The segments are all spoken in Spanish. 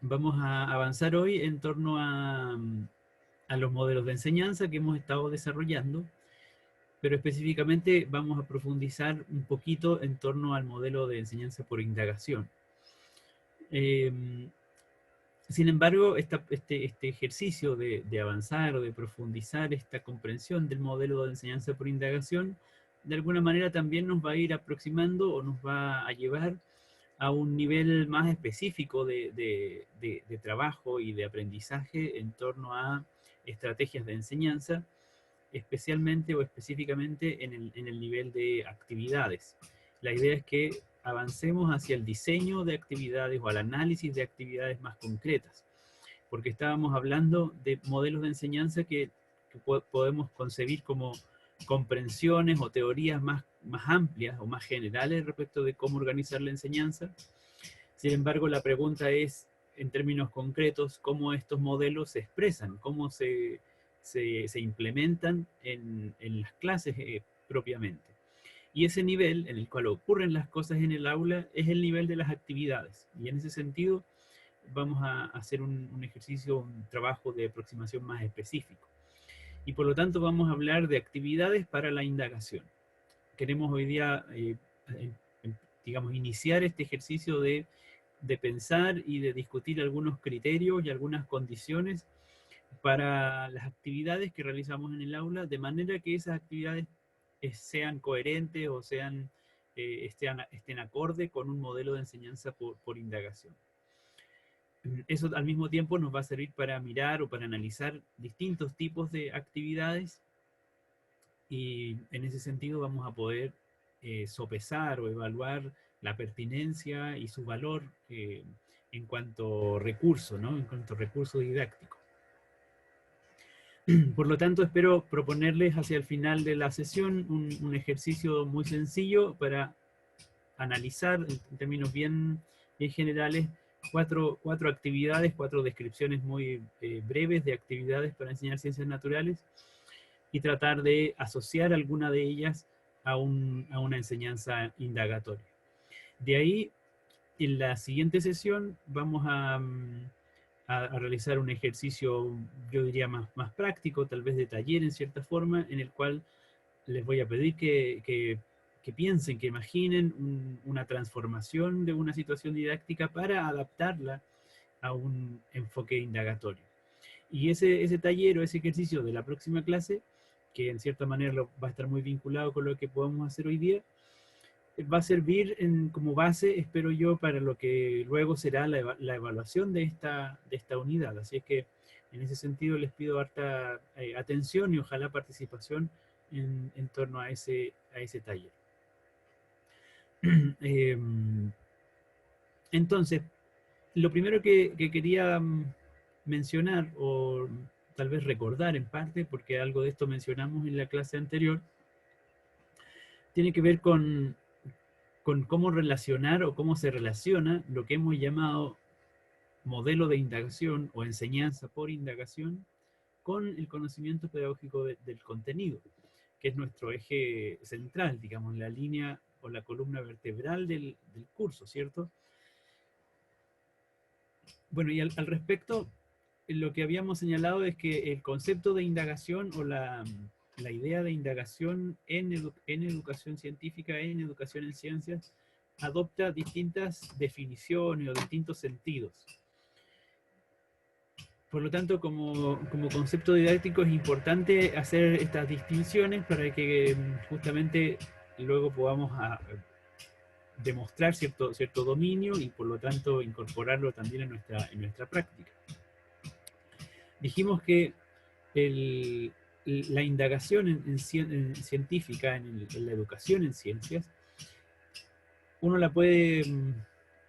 Vamos a avanzar hoy en torno a los modelos de enseñanza que hemos estado desarrollando, pero específicamente vamos a profundizar un poquito en torno al modelo de enseñanza por indagación. Eh, Sin embargo, este ejercicio de avanzar o de profundizar esta comprensión del modelo de enseñanza por indagación, de alguna manera también nos va a ir aproximando o nos va a llevar a un nivel más específico de trabajo y de aprendizaje en torno a estrategias de enseñanza, especialmente o específicamente en el nivel de actividades. La idea es que avancemos hacia el diseño de actividades o al análisis de actividades más concretas, porque estábamos hablando de modelos de enseñanza que podemos concebir como comprensiones o teorías más amplias o más generales respecto de cómo organizar la enseñanza. Sin embargo, la pregunta es, en términos concretos, cómo estos modelos se expresan, cómo se implementan en las clases propiamente. Y ese nivel en el cual ocurren las cosas en el aula es el nivel de las actividades. Y en ese sentido vamos a hacer un ejercicio, un trabajo de aproximación más específico. Y por lo tanto vamos a hablar de actividades para la indagación. Queremos hoy día, digamos, iniciar este ejercicio de pensar y de discutir algunos criterios y algunas condiciones para las actividades que realizamos en el aula, de manera que esas actividades sean coherentes o estén acorde con un modelo de enseñanza por indagación. Eso al mismo tiempo nos va a servir para mirar o para analizar distintos tipos de actividades y en ese sentido vamos a poder sopesar o evaluar la pertinencia y su valor en cuanto a recurso, ¿no? En cuanto a recurso didáctico. Por lo tanto, espero proponerles hacia el final de la sesión un ejercicio muy sencillo para analizar en términos bien generales cuatro actividades, cuatro descripciones muy breves de actividades para enseñar ciencias naturales y tratar de asociar alguna de ellas a una enseñanza indagatoria. De ahí, en la siguiente sesión, vamos a realizar un ejercicio, yo diría, más práctico, tal vez de taller en cierta forma, en el cual les voy a pedir que piensen, que imaginen una transformación de una situación didáctica para adaptarla a un enfoque indagatorio. Y ese taller o ese ejercicio de la próxima clase, que en cierta manera va a estar muy vinculado con lo que podemos hacer hoy día, va a servir como base, espero yo, para lo que luego será la evaluación de esta unidad. Así es que en ese sentido les pido harta atención y ojalá participación en torno a ese taller. Eh, entonces, lo primero que quería mencionar, o tal vez recordar en parte, porque algo de esto mencionamos en la clase anterior, tiene que ver con cómo relacionar o cómo se relaciona lo que hemos llamado modelo de indagación o enseñanza por indagación con el conocimiento pedagógico del contenido, que es nuestro eje central, digamos, la línea o la columna vertebral del curso, ¿cierto? Bueno, y al respecto, lo que habíamos señalado es que el concepto de indagación o la idea de indagación en educación científica, en educación en ciencias, adopta distintas definiciones o distintos sentidos. Por lo tanto, como concepto didáctico es importante hacer estas distinciones para que justamente luego podamos demostrar cierto dominio y por lo tanto incorporarlo también en nuestra práctica. Dijimos que el, la indagación en científica, en la educación en ciencias, uno la puede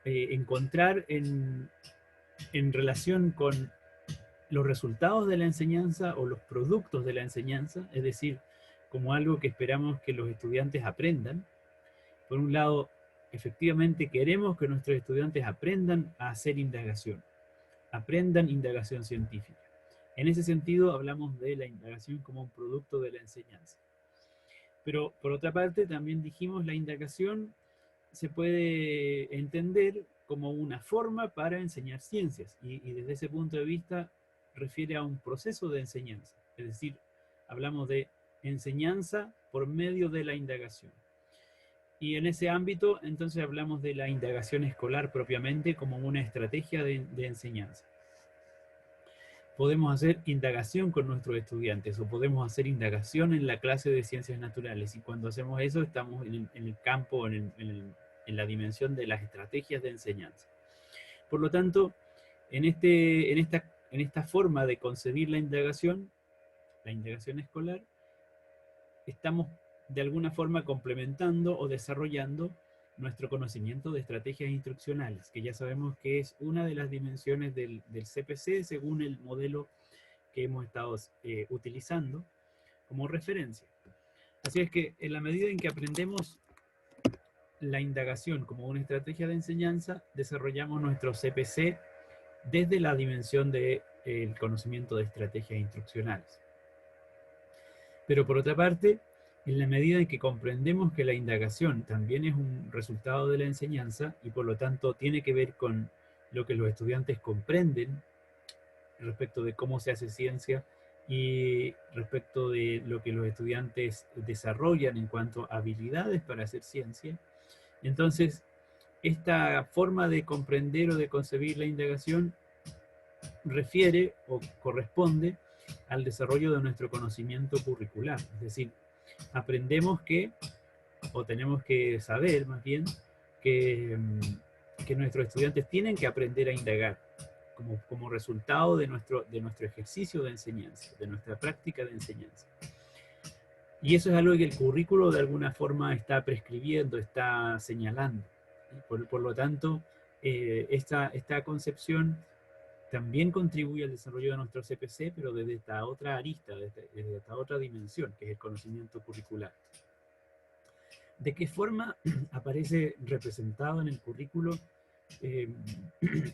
encontrar en relación con los resultados de la enseñanza o los productos de la enseñanza, es decir, como algo que esperamos que los estudiantes aprendan. Por un lado, efectivamente queremos que nuestros estudiantes aprendan a hacer indagación, aprendan indagación científica. En ese sentido, hablamos de la indagación como un producto de la enseñanza. Pero por otra parte, también dijimos la indagación se puede entender como una forma para enseñar ciencias y desde ese punto de vista refiere a un proceso de enseñanza, es decir, hablamos de enseñanza por medio de la indagación. Y en ese ámbito, entonces hablamos de la indagación escolar propiamente como una estrategia de enseñanza. Podemos hacer indagación con nuestros estudiantes o podemos hacer indagación en la clase de ciencias naturales. Y cuando hacemos eso, estamos en el campo, en la dimensión de las estrategias de enseñanza. Por lo tanto, en esta forma de concebir la indagación escolar, estamos de alguna forma complementando o desarrollando nuestro conocimiento de estrategias instruccionales, que ya sabemos que es una de las dimensiones del CPC según el modelo que hemos estado utilizando como referencia. Así es que en la medida en que aprendemos la indagación como una estrategia de enseñanza, desarrollamos nuestro CPC desde la dimensión del conocimiento de estrategias instruccionales. Pero por otra parte, en la medida en que comprendemos que la indagación también es un resultado de la enseñanza y por lo tanto tiene que ver con lo que los estudiantes comprenden respecto de cómo se hace ciencia y respecto de lo que los estudiantes desarrollan en cuanto a habilidades para hacer ciencia, entonces esta forma de comprender o de concebir la indagación refiere o corresponde al desarrollo de nuestro conocimiento curricular. Es decir, aprendemos que, o tenemos que saber más bien, que nuestros estudiantes tienen que aprender a indagar como resultado de nuestro ejercicio de enseñanza, de nuestra práctica de enseñanza. Y eso es algo que el currículo de alguna forma está prescribiendo, está señalando. Por lo tanto, esta concepción también contribuye al desarrollo de nuestro CPC, pero desde esta otra arista, desde esta otra dimensión, que es el conocimiento curricular. ¿De qué forma aparece representado en el currículo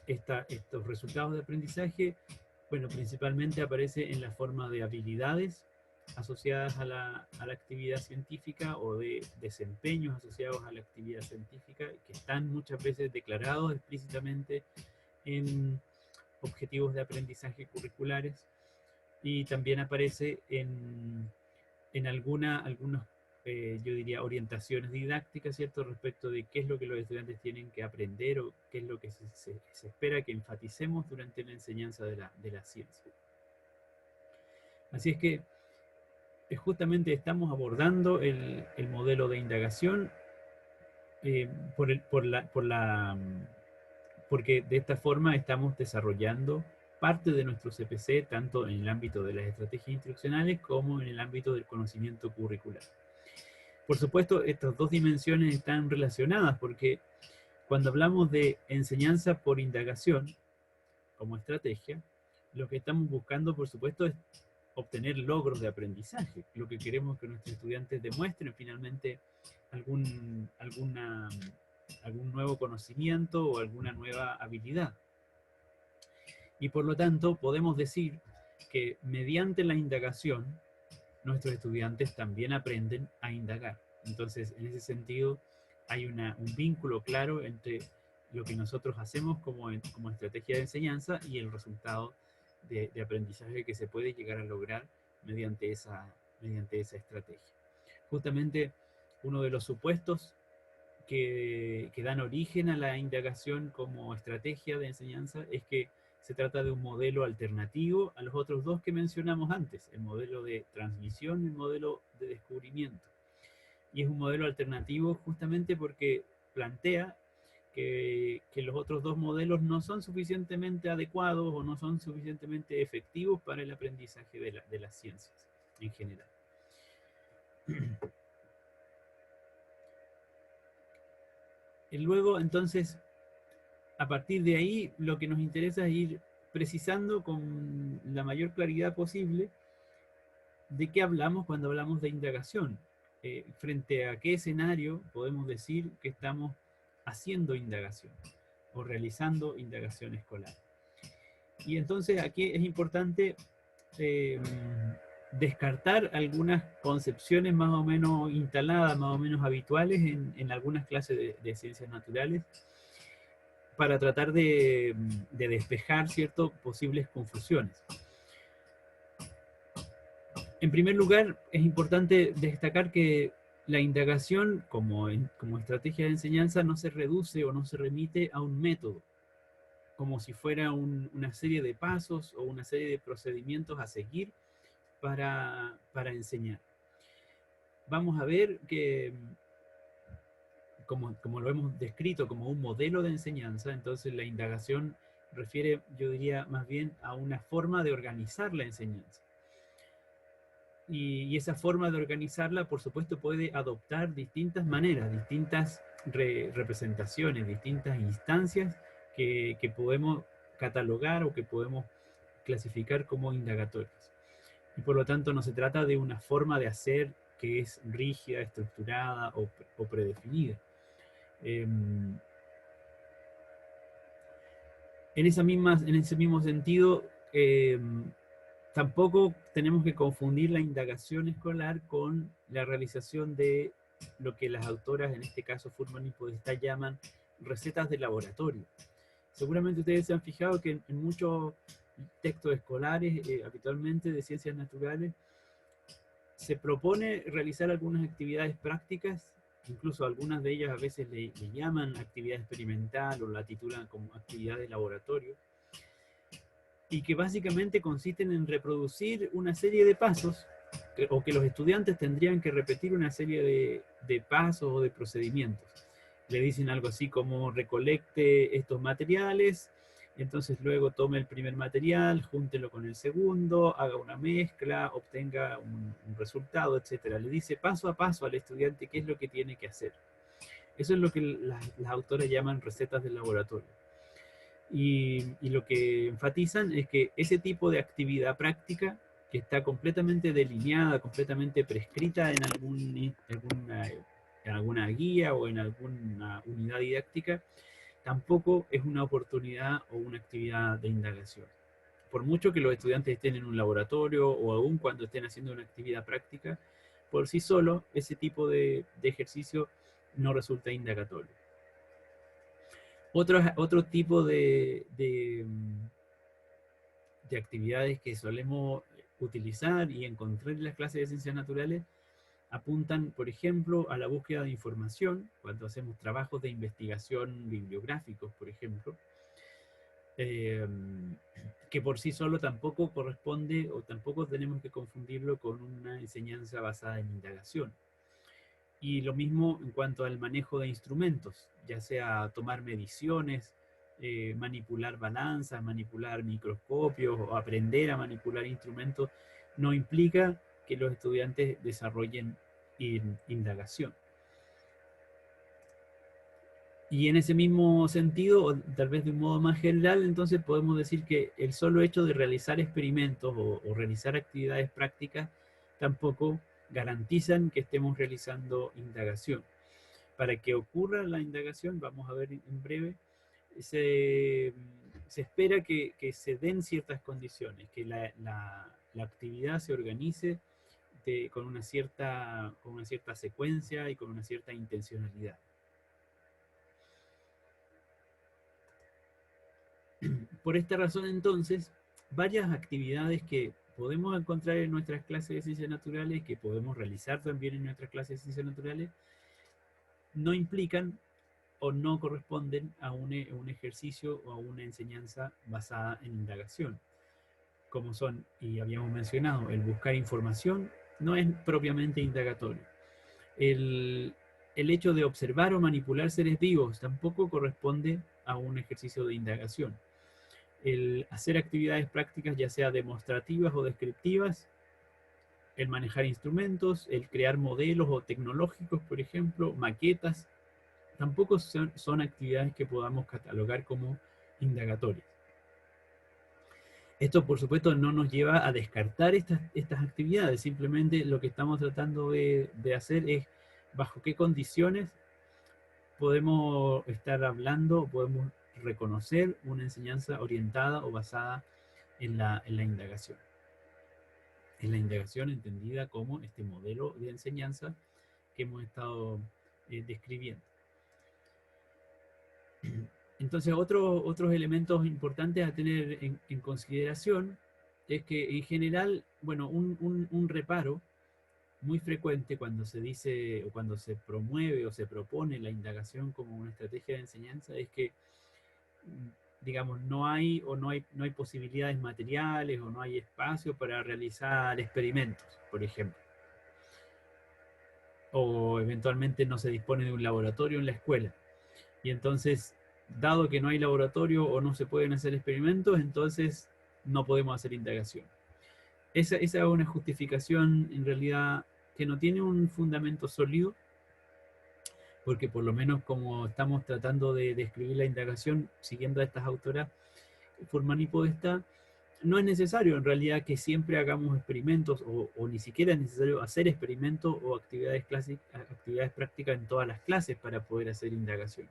estos resultados de aprendizaje? Bueno, principalmente aparece en la forma de habilidades asociadas a la actividad científica o de desempeños asociados a la actividad científica, que están muchas veces declarados explícitamente en objetivos de aprendizaje curriculares, y también aparece en algunos, yo diría, orientaciones didácticas, ¿cierto?, respecto de qué es lo que los estudiantes tienen que aprender o qué es lo que se espera que enfaticemos durante la enseñanza de la ciencia. Así es que justamente estamos abordando el modelo de indagación porque de esta forma estamos desarrollando parte de nuestro CPC, tanto en el ámbito de las estrategias instruccionales como en el ámbito del conocimiento curricular. Por supuesto, estas dos dimensiones están relacionadas porque cuando hablamos de enseñanza por indagación como estrategia, lo que estamos buscando, por supuesto, es obtener logros de aprendizaje. Lo que queremos que nuestros estudiantes demuestren finalmente algún nuevo conocimiento o alguna nueva habilidad. Y por lo tanto, podemos decir que mediante la indagación, nuestros estudiantes también aprenden a indagar. Entonces, en ese sentido, hay un vínculo claro entre lo que nosotros hacemos como estrategia de enseñanza y el resultado de aprendizaje que se puede llegar a lograr mediante esa estrategia. Justamente uno de los supuestos que dan origen a la indagación como estrategia de enseñanza es que se trata de un modelo alternativo a los otros dos que mencionamos antes, el modelo de transmisión y el modelo de descubrimiento. Y es un modelo alternativo justamente porque plantea que los otros dos modelos no son suficientemente adecuados o no son suficientemente efectivos para el aprendizaje de las ciencias en general. Y luego, entonces, a partir de ahí, lo que nos interesa es ir precisando con la mayor claridad posible de qué hablamos cuando hablamos de indagación. Frente a qué escenario podemos decir que estamos haciendo indagación o realizando indagación escolar. Y entonces aquí es importante descartar algunas concepciones más o menos instaladas, más o menos habituales en algunas clases de ciencias naturales, para tratar de despejar, ¿cierto?, posibles confusiones. En primer lugar, es importante destacar que la indagación como estrategia de enseñanza no se reduce o no se remite a un método, como si fuera una serie de pasos o una serie de procedimientos a seguir para enseñar. Vamos a ver que, como lo hemos descrito como un modelo de enseñanza, entonces la indagación refiere, yo diría, más bien a una forma de organizar la enseñanza. Y esa forma de organizarla, por supuesto, puede adoptar distintas maneras, distintas representaciones, distintas instancias que podemos catalogar o que podemos clasificar como indagatorias. Y por lo tanto no se trata de una forma de hacer que es rígida, estructurada o predefinida. En ese mismo sentido, tampoco tenemos que confundir la indagación escolar con la realización de lo que las autoras, en este caso Furman y Podestá, llaman recetas de laboratorio. Seguramente ustedes se han fijado que en muchos textos escolares, habitualmente de ciencias naturales, se propone realizar algunas actividades prácticas, incluso algunas de ellas a veces le llaman actividad experimental o la titulan como actividad de laboratorio, y que básicamente consisten en reproducir una serie de pasos, o que los estudiantes tendrían que repetir una serie de pasos o de procedimientos. Le dicen algo así como recolecte estos materiales, entonces luego tome el primer material, júntelo con el segundo, haga una mezcla, obtenga un resultado, etc. Le dice paso a paso al estudiante qué es lo que tiene que hacer. Eso es lo que las autoras llaman recetas del laboratorio. Y lo que enfatizan es que ese tipo de actividad práctica, que está completamente delineada, completamente prescrita en alguna guía o en alguna unidad didáctica, tampoco es una oportunidad o una actividad de indagación. Por mucho que los estudiantes estén en un laboratorio o aún cuando estén haciendo una actividad práctica, por sí solo ese tipo de ejercicio no resulta indagatorio. Otro tipo de actividades que solemos utilizar y encontrar en las clases de ciencias naturales apuntan, por ejemplo, a la búsqueda de información, cuando hacemos trabajos de investigación bibliográficos, por ejemplo, que por sí solo tampoco corresponde o tampoco tenemos que confundirlo con una enseñanza basada en indagación. Y lo mismo en cuanto al manejo de instrumentos, ya sea tomar mediciones, manipular balanzas, manipular microscopios o aprender a manipular instrumentos, no implica que los estudiantes desarrollen indagación. Y en ese mismo sentido, o tal vez de un modo más general, entonces podemos decir que el solo hecho de realizar experimentos o realizar actividades prácticas tampoco garantizan que estemos realizando indagación. Para que ocurra la indagación, vamos a ver en breve, se espera que se den ciertas condiciones, que la actividad se organice con una cierta secuencia y con una cierta intencionalidad. Por esta razón, entonces, varias actividades que podemos encontrar en nuestras clases de ciencias naturales, que podemos realizar también en nuestras clases de ciencias naturales, no implican o no corresponden a un ejercicio o a una enseñanza basada en indagación, como son, y habíamos mencionado, el buscar información no es propiamente indagatorio. El hecho de observar o manipular seres vivos tampoco corresponde a un ejercicio de indagación. El hacer actividades prácticas, ya sea demostrativas o descriptivas, el manejar instrumentos, el crear modelos o tecnológicos, por ejemplo, maquetas, tampoco son actividades que podamos catalogar como indagatorias. Esto, por supuesto, no nos lleva a descartar estas actividades, simplemente lo que estamos tratando de hacer es bajo qué condiciones podemos estar hablando, podemos reconocer una enseñanza orientada o basada en la indagación. Es la indagación entendida como este modelo de enseñanza que hemos estado describiendo. Entonces, otros elementos importantes a tener en consideración es que en general, bueno, un reparo muy frecuente cuando se dice o cuando se promueve o se propone la indagación como una estrategia de enseñanza es que, digamos, no hay posibilidades materiales o no hay espacio para realizar experimentos, por ejemplo. O eventualmente no se dispone de un laboratorio en la escuela. Y entonces, dado que no hay laboratorio o no se pueden hacer experimentos, entonces no podemos hacer indagación. Esa es una justificación en realidad que no tiene un fundamento sólido, porque por lo menos como estamos tratando de describir la indagación siguiendo a estas autoras, Forman y Podestá, no es necesario en realidad que siempre hagamos experimentos o ni siquiera es necesario hacer experimentos o actividades prácticas en todas las clases para poder hacer indagación.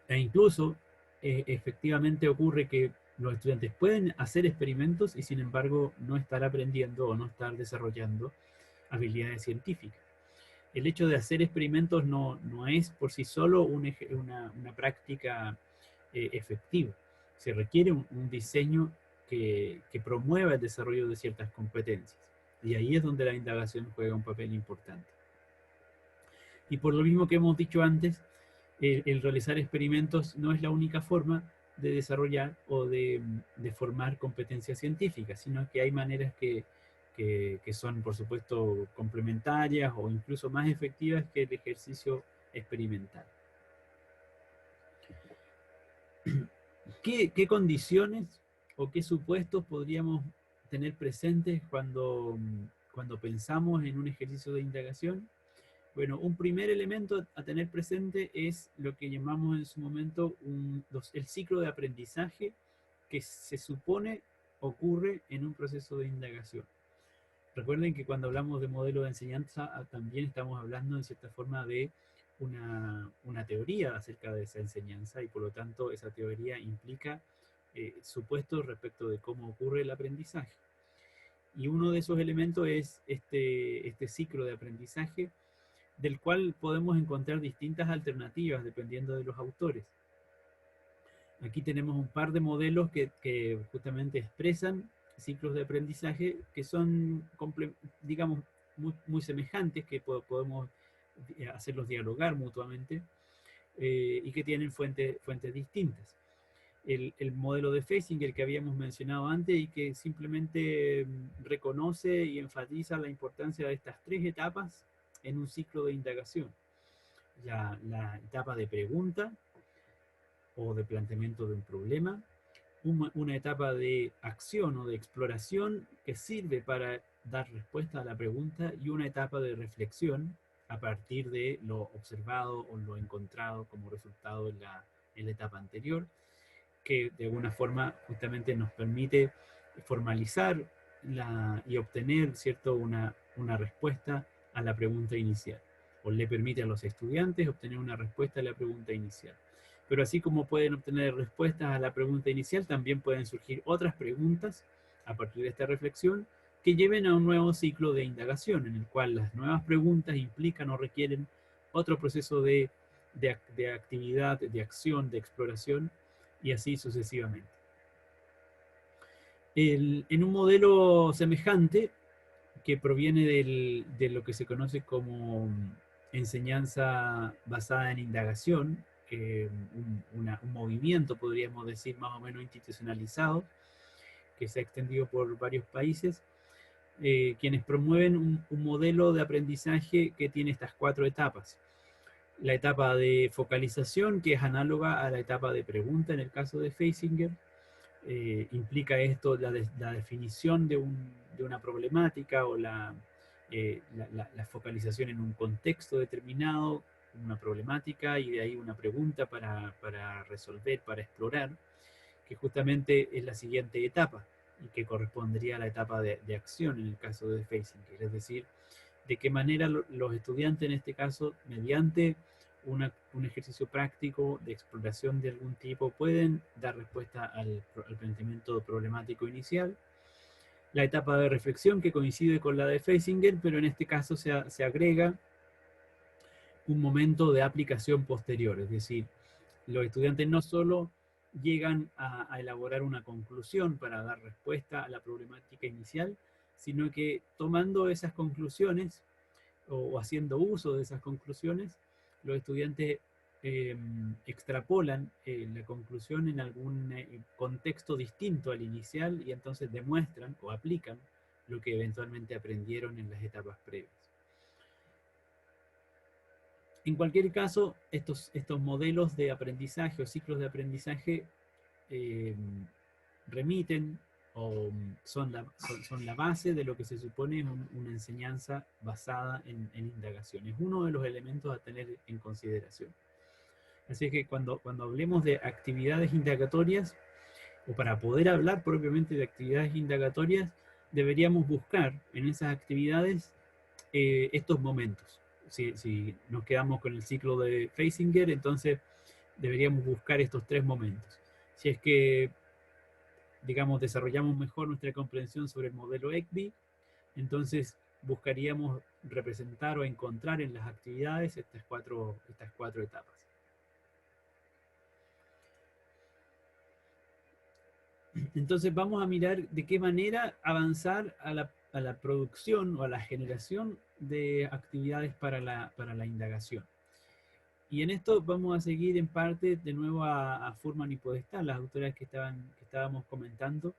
E incluso, efectivamente ocurre que los estudiantes pueden hacer experimentos y sin embargo no estar aprendiendo o no estar desarrollando habilidades científicas. El hecho de hacer experimentos no es por sí solo una práctica efectiva. Se requiere un diseño que promueva el desarrollo de ciertas competencias. Y ahí es donde la indagación juega un papel importante. Y por lo mismo que hemos dicho antes, el realizar experimentos no es la única forma de desarrollar o de formar competencias científicas, sino que hay maneras que son, por supuesto, complementarias o incluso más efectivas que el ejercicio experimental. ¿Qué condiciones o qué supuestos podríamos tener presentes cuando pensamos en un ejercicio de indagación? Bueno, un primer elemento a tener presente es lo que llamamos en su momento el ciclo de aprendizaje que se supone ocurre en un proceso de indagación. Recuerden que cuando hablamos de modelo de enseñanza también estamos hablando en cierta forma de una teoría acerca de esa enseñanza y por lo tanto esa teoría implica supuestos respecto de cómo ocurre el aprendizaje. Y uno de esos elementos es este ciclo de aprendizaje del cual podemos encontrar distintas alternativas dependiendo de los autores. Aquí tenemos un par de modelos que justamente expresan ciclos de aprendizaje que son, digamos, muy semejantes, que podemos hacerlos dialogar mutuamente y que tienen fuentes distintas. El modelo de Feysinger que habíamos mencionado antes y que simplemente reconoce y enfatiza la importancia de estas tres etapas en un ciclo de indagación. La etapa de pregunta o de planteamiento de un problema, una etapa de acción o de exploración que sirve para dar respuesta a la pregunta y una etapa de reflexión a partir de lo observado o lo encontrado como resultado en la etapa anterior, que de alguna forma justamente nos permite formalizar y obtener una respuesta a la pregunta inicial, o le permite a los estudiantes obtener una respuesta a la pregunta inicial. Pero así como pueden obtener respuestas a la pregunta inicial, también pueden surgir otras preguntas a partir de esta reflexión que lleven a un nuevo ciclo de indagación, en el cual las nuevas preguntas implican o requieren otro proceso de actividad, de acción, de exploración, y así sucesivamente. En un modelo semejante, que proviene de lo que se conoce como enseñanza basada en indagación, un movimiento, podríamos decir, más o menos institucionalizado, que se ha extendido por varios países, quienes promueven un modelo de aprendizaje que tiene estas cuatro etapas. La etapa de focalización, que es análoga a la etapa de pregunta en el caso de Feysinger, implica esto la definición de una problemática o la focalización en un contexto determinado, una problemática y de ahí una pregunta para resolver, para explorar, que justamente es la siguiente etapa y que correspondería a la etapa de acción en el caso de Feysinger, es decir, de qué manera los estudiantes en este caso, mediante un ejercicio práctico de exploración de algún tipo, pueden dar respuesta al planteamiento problemático inicial la etapa de reflexión que coincide con la de Feisinger, pero en este caso se agrega un momento de aplicación posterior, es decir, los estudiantes no solo llegan a elaborar una conclusión para dar respuesta a la problemática inicial, sino que tomando esas conclusiones o haciendo uso de esas conclusiones, los estudiantes extrapolan la conclusión en algún contexto distinto al inicial y entonces demuestran o aplican lo que eventualmente aprendieron en las etapas previas. En cualquier caso, estos modelos de aprendizaje o ciclos de aprendizaje remiten o son la base de lo que se supone es una enseñanza basada en indagación. Es uno de los elementos a tener en consideración. Así que cuando hablemos de actividades indagatorias, o para poder hablar propiamente de actividades indagatorias, deberíamos buscar en esas actividades estos momentos. Si nos quedamos con el ciclo de Feisinger, entonces deberíamos buscar estos 3 momentos. Si es que, digamos, desarrollamos mejor nuestra comprensión sobre el modelo ECBI, entonces buscaríamos representar o encontrar en las actividades estas cuatro etapas. Entonces vamos a mirar de qué manera avanzar a la producción o a la generación de actividades para la indagación. Y en esto vamos a seguir en parte de nuevo a Fuhrman y Podestá, las autoras que estábamos comentando,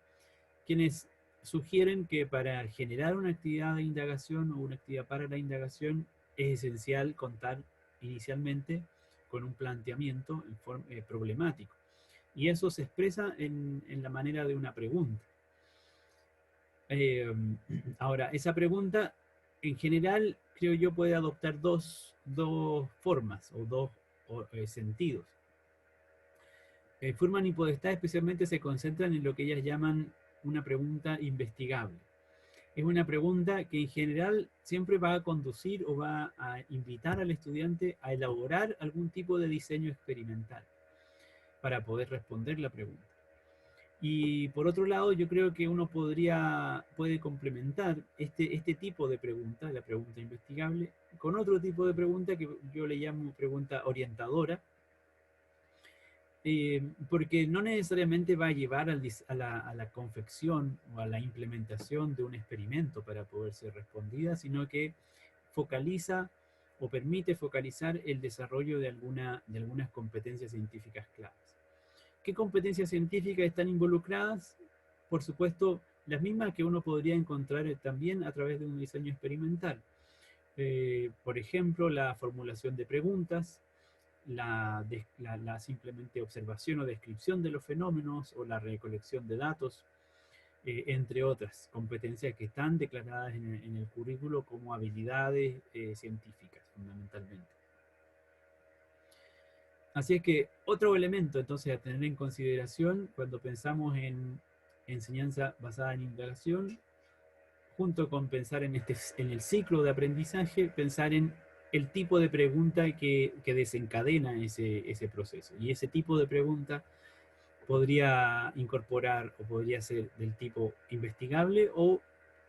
quienes sugieren que para generar una actividad de indagación o una actividad para la indagación es esencial contar inicialmente con un planteamiento problemático. Y eso se expresa en la manera de una pregunta. Ahora, esa pregunta en general creo yo puede adoptar dos formas o dos sentidos. Fuhrman y Podestá especialmente se concentran en lo que ellas llaman una pregunta investigable. Es una pregunta que en general siempre va a conducir o va a invitar al estudiante a elaborar algún tipo de diseño experimental para poder responder la pregunta. Y por otro lado, yo creo que uno puede complementar este tipo de pregunta, la pregunta investigable, con otro tipo de pregunta que yo le llamo pregunta orientadora, porque no necesariamente va a llevar a la confección o a la implementación de un experimento para poder ser respondida, sino que focaliza o permite focalizar el desarrollo de algunas competencias científicas claves. ¿Qué competencias científicas están involucradas? Por supuesto, las mismas que uno podría encontrar también a través de un diseño experimental. Por ejemplo, la formulación de preguntas, la simplemente observación o descripción de los fenómenos o la recolección de datos, entre otras competencias que están declaradas en el currículo como habilidades científicas, fundamentalmente. Así es que otro elemento entonces a tener en consideración cuando pensamos en enseñanza basada en indagación, junto con pensar en el ciclo de aprendizaje, pensar en el tipo de pregunta que desencadena ese proceso. Y ese tipo de pregunta podría incorporar o podría ser del tipo investigable o,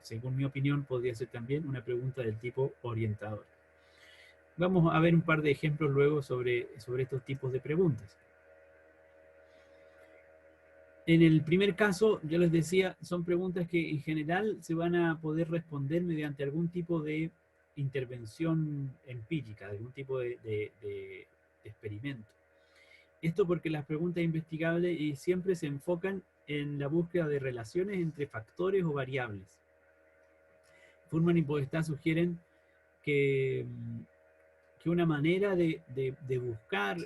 según mi opinión, podría ser también una pregunta del tipo orientador. Vamos a ver un par de ejemplos luego sobre estos tipos de preguntas. En el primer caso, yo les decía, son preguntas que en general se van a poder responder mediante algún tipo de intervención empírica, algún tipo de experimento. Esto porque las preguntas investigables siempre se enfocan en la búsqueda de relaciones entre factores o variables. Fuhrman y Podestá sugieren que una manera de buscar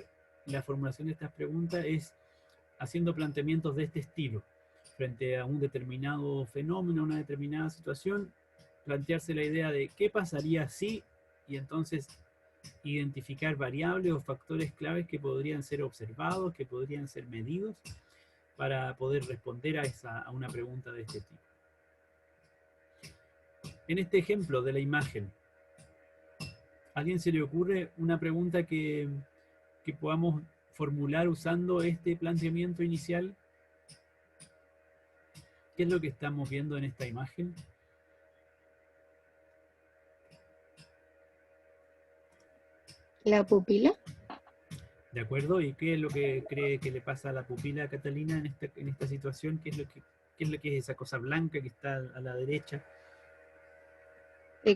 la formulación de estas preguntas es haciendo planteamientos de este estilo. Frente a un determinado fenómeno, una determinada situación, plantearse la idea de qué pasaría si, y entonces identificar variables o factores claves que podrían ser observados, que podrían ser medidos, para poder responder a una pregunta de este tipo. En este ejemplo de la imagen, ¿a alguien se le ocurre una pregunta que podamos formular usando este planteamiento inicial? ¿Qué es lo que estamos viendo en esta imagen? La pupila. ¿De acuerdo? ¿Y qué es lo que cree que le pasa a la pupila, Catalina, en esta situación? Qué es lo que es esa cosa blanca que está a la derecha?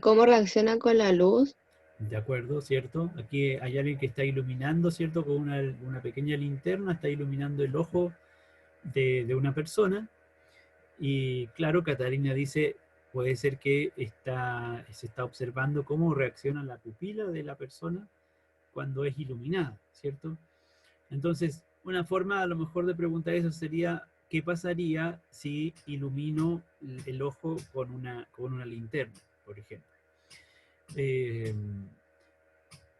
¿Cómo reacciona con la luz? ¿De acuerdo? ¿Cierto? Aquí hay alguien que está iluminando, ¿cierto? Con una pequeña linterna, está iluminando el ojo de una persona. Y claro, Catalina dice, puede ser que se está observando cómo reacciona la pupila de la persona cuando es iluminada, ¿cierto? Entonces, una forma a lo mejor de preguntar eso sería, ¿qué pasaría si ilumino el ojo con una linterna, por ejemplo? Eh,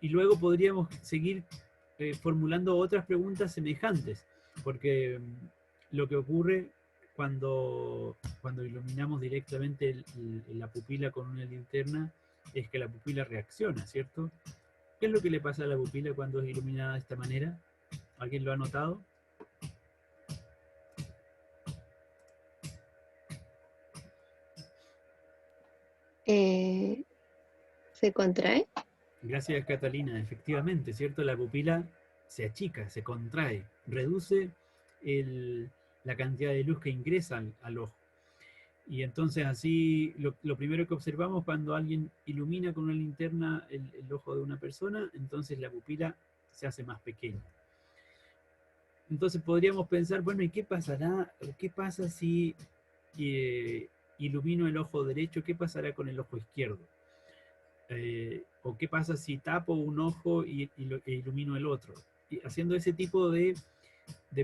y luego podríamos seguir formulando otras preguntas semejantes, porque lo que ocurre cuando iluminamos directamente la pupila con una linterna es que la pupila reacciona, ¿cierto? ¿Qué es lo que le pasa a la pupila cuando es iluminada de esta manera? ¿Alguien lo ha notado? Eh, ¿Se contrae? Gracias, Catalina. Efectivamente, ¿cierto? La pupila se achica, se contrae, reduce el- la cantidad de luz que ingresa al ojo. Y entonces así, lo primero que observamos cuando alguien ilumina con una linterna el ojo de una persona, entonces la pupila se hace más pequeña. Entonces podríamos pensar, bueno, ¿y qué pasará? ¿Qué pasa si eh, ilumino el ojo derecho? ¿Qué pasará con el ojo izquierdo? ¿O qué pasa si tapo un ojo e ilumino el otro? Y haciendo ese tipo de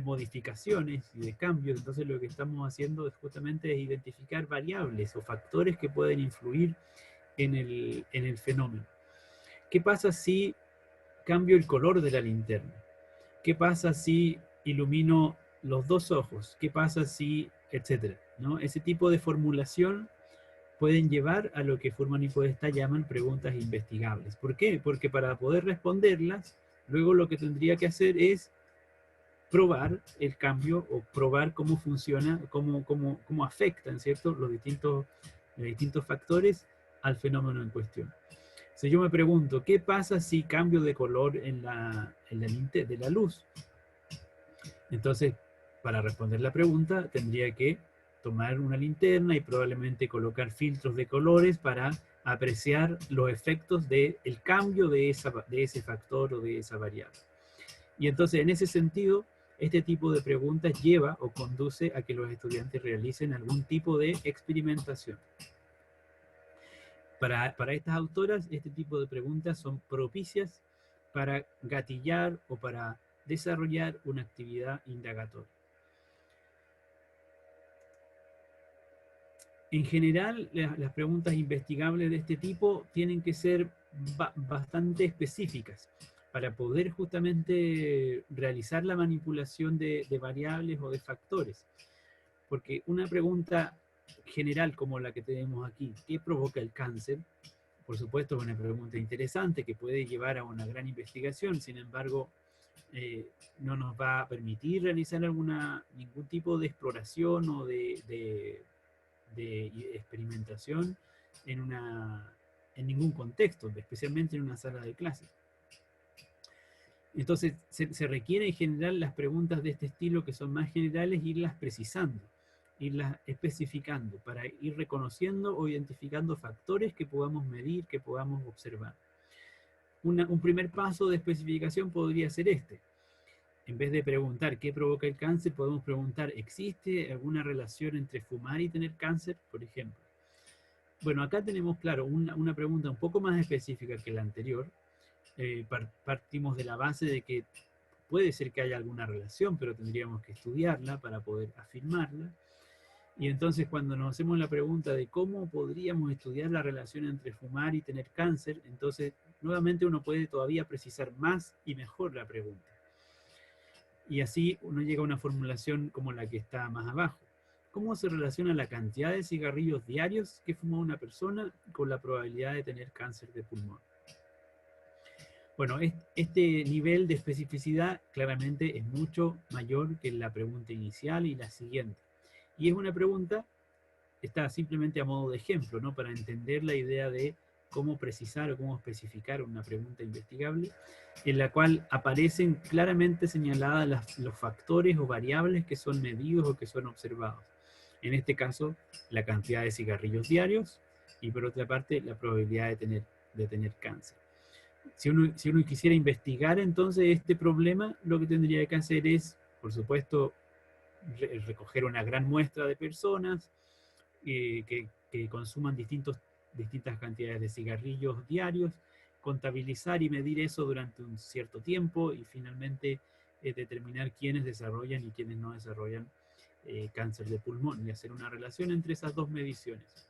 modificaciones y de cambios, entonces lo que estamos haciendo es justamente identificar variables o factores que pueden influir en el fenómeno. ¿Qué pasa si cambio el color de la linterna? ¿Qué pasa si ilumino los dos ojos? ¿Qué pasa si, etcétera? ¿No? Ese tipo de formulación pueden llevar a lo que Furman y Podestá llaman preguntas investigables. ¿Por qué? Porque para poder responderlas, luego lo que tendría que hacer es probar el cambio o probar cómo funciona, cómo afectan, ¿cierto? Los distintos factores al fenómeno en cuestión. Si yo me pregunto, ¿qué pasa si cambio de color en la lente de la luz? Entonces, para responder la pregunta, tendría que tomar una linterna y probablemente colocar filtros de colores para apreciar los efectos del cambio de ese factor o de esa variable. Y entonces, en ese sentido, este tipo de preguntas lleva o conduce a que los estudiantes realicen algún tipo de experimentación. Para estas autoras, este tipo de preguntas son propicias para gatillar o para desarrollar una actividad indagatoria. En general, las preguntas investigables de este tipo tienen que ser bastante específicas para poder justamente realizar la manipulación de variables o de factores. Porque una pregunta general como la que tenemos aquí, ¿qué provoca el cáncer? Por supuesto, es una pregunta interesante que puede llevar a una gran investigación, sin embargo, no nos va a permitir realizar ningún tipo de exploración o de experimentación en ningún contexto, especialmente en una sala de clases. Entonces, se requiere en general las preguntas de este estilo que son más generales, irlas precisando, irlas especificando para ir reconociendo o identificando factores que podamos medir, que podamos observar. Un primer paso de especificación podría ser este. En vez de preguntar qué provoca el cáncer, podemos preguntar, ¿existe alguna relación entre fumar y tener cáncer, por ejemplo? Bueno, acá tenemos, claro, una pregunta un poco más específica que la anterior. Partimos de la base de que puede ser que haya alguna relación, pero tendríamos que estudiarla para poder afirmarla. Y entonces cuando nos hacemos la pregunta de cómo podríamos estudiar la relación entre fumar y tener cáncer, entonces nuevamente uno puede todavía precisar más y mejor la pregunta. Y así uno llega a una formulación como la que está más abajo. ¿Cómo se relaciona la cantidad de cigarrillos diarios que fuma una persona con la probabilidad de tener cáncer de pulmón? Bueno, este nivel de especificidad claramente es mucho mayor que la pregunta inicial y la siguiente. Y es una pregunta, está simplemente a modo de ejemplo, ¿no? Para entender la idea de cómo precisar o cómo especificar una pregunta investigable, en la cual aparecen claramente señaladas los factores o variables que son medidos o que son observados. En este caso, la cantidad de cigarrillos diarios y por otra parte, la probabilidad de tener cáncer. Si uno quisiera investigar entonces este problema, lo que tendría que hacer es, por supuesto, recoger una gran muestra de personas que consuman distintas cantidades de cigarrillos diarios, contabilizar y medir eso durante un cierto tiempo y finalmente determinar quiénes desarrollan y quiénes no desarrollan cáncer de pulmón y hacer una relación entre esas dos mediciones.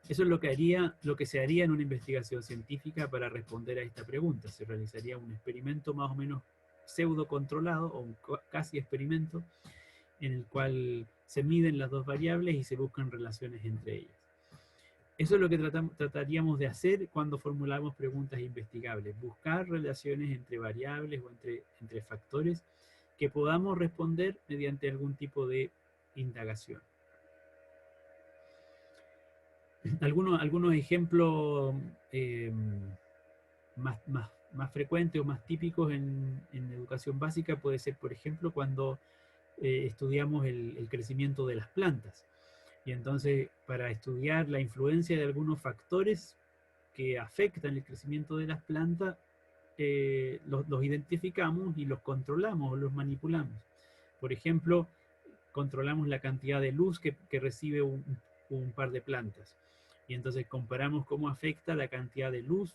Eso es lo que se haría en una investigación científica para responder a esta pregunta. Se realizaría un experimento más o menos pseudo controlado o un casi experimento en el cual se miden las dos variables y se buscan relaciones entre ellas. Eso es lo que trataríamos de hacer cuando formulamos preguntas investigables, buscar relaciones entre variables o entre factores que podamos responder mediante algún tipo de indagación. Algunos ejemplos más frecuentes o más típicos en educación básica puede ser, por ejemplo, cuando estudiamos el crecimiento de las plantas. Y entonces, para estudiar la influencia de algunos factores que afectan el crecimiento de las plantas, los identificamos y los controlamos o los manipulamos. Por ejemplo, controlamos la cantidad de luz que recibe un par de plantas. Y entonces comparamos cómo afecta la cantidad de luz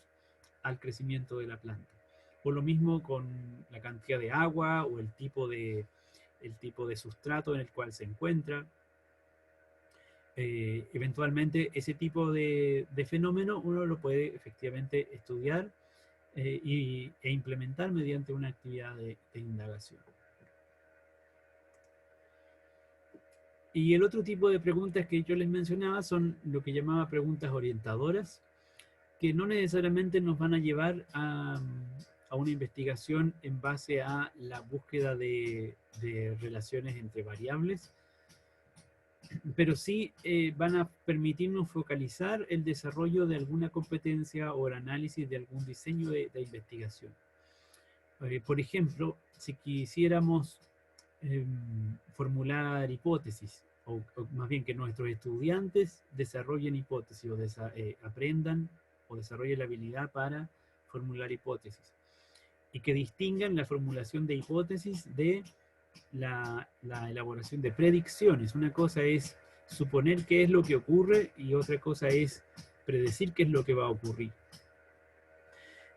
al crecimiento de la planta. O lo mismo con la cantidad de agua o el tipo de sustrato en el cual se encuentra. Eventualmente ese tipo de fenómeno uno lo puede efectivamente estudiar e implementar mediante una actividad de indagación. Y el otro tipo de preguntas que yo les mencionaba son lo que llamaba preguntas orientadoras, que no necesariamente nos van a llevar a una investigación en base a la búsqueda de relaciones entre variables, pero sí van a permitirnos focalizar el desarrollo de alguna competencia o el análisis de algún diseño de investigación. Por ejemplo, si quisiéramos formular hipótesis, o más bien que nuestros estudiantes desarrollen hipótesis o aprendan o desarrollen la habilidad para formular hipótesis y que distingan la formulación de hipótesis de la elaboración de predicciones. Una cosa es suponer qué es lo que ocurre y otra cosa es predecir qué es lo que va a ocurrir.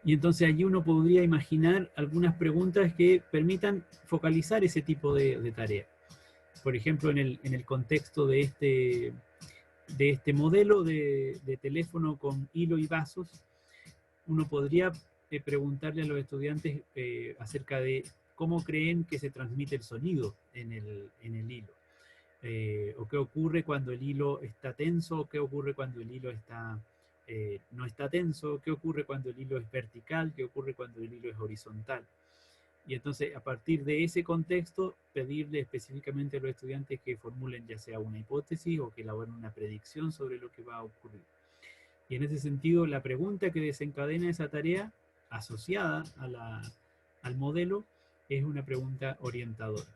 Y entonces allí uno podría imaginar algunas preguntas que permitan focalizar ese tipo de tarea. Por ejemplo, en el contexto de este modelo de teléfono con hilo y vasos, uno podría preguntarle a los estudiantes acerca de cómo creen que se transmite el sonido en el hilo. O qué ocurre cuando el hilo está tenso, o qué ocurre cuando el hilo no está tenso, qué ocurre cuando el hilo es vertical, qué ocurre cuando el hilo es horizontal. Y entonces, a partir de ese contexto, pedirle específicamente a los estudiantes que formulen ya sea una hipótesis o que elaboren una predicción sobre lo que va a ocurrir. Y en ese sentido, la pregunta que desencadena esa tarea asociada al modelo es una pregunta orientadora.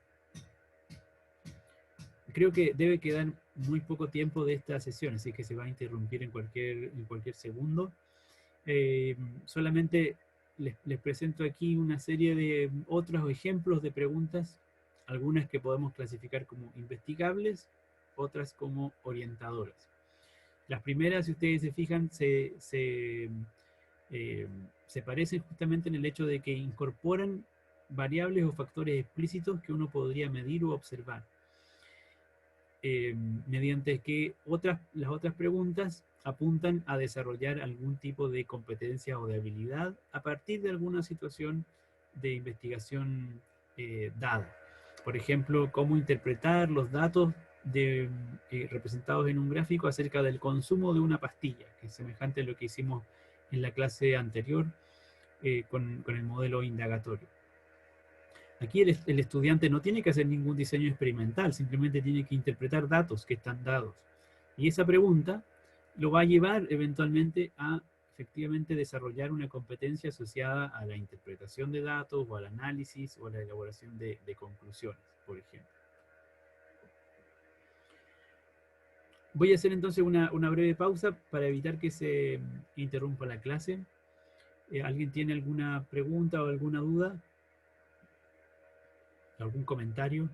Creo que debe quedar muy poco tiempo de esta sesión, así que se va a interrumpir en cualquier segundo. Solamente les presento aquí una serie de otros ejemplos de preguntas, algunas que podemos clasificar como investigables, otras como orientadoras. Las primeras, si ustedes se fijan, se parecen justamente en el hecho de que incorporan variables o factores explícitos que uno podría medir o observar. Mediante que las otras preguntas apuntan a desarrollar algún tipo de competencia o de habilidad a partir de alguna situación de investigación dada. Por ejemplo, cómo interpretar los datos representados en un gráfico acerca del consumo de una pastilla, que es semejante a lo que hicimos en la clase anterior con el modelo indagatorio. Aquí el estudiante no tiene que hacer ningún diseño experimental, simplemente tiene que interpretar datos que están dados. Y esa pregunta lo va a llevar eventualmente a efectivamente desarrollar una competencia asociada a la interpretación de datos o al análisis o a la elaboración de conclusiones, por ejemplo. Voy a hacer entonces una breve pausa para evitar que se interrumpa la clase. ¿Alguien tiene alguna pregunta o alguna duda? ¿Algún comentario?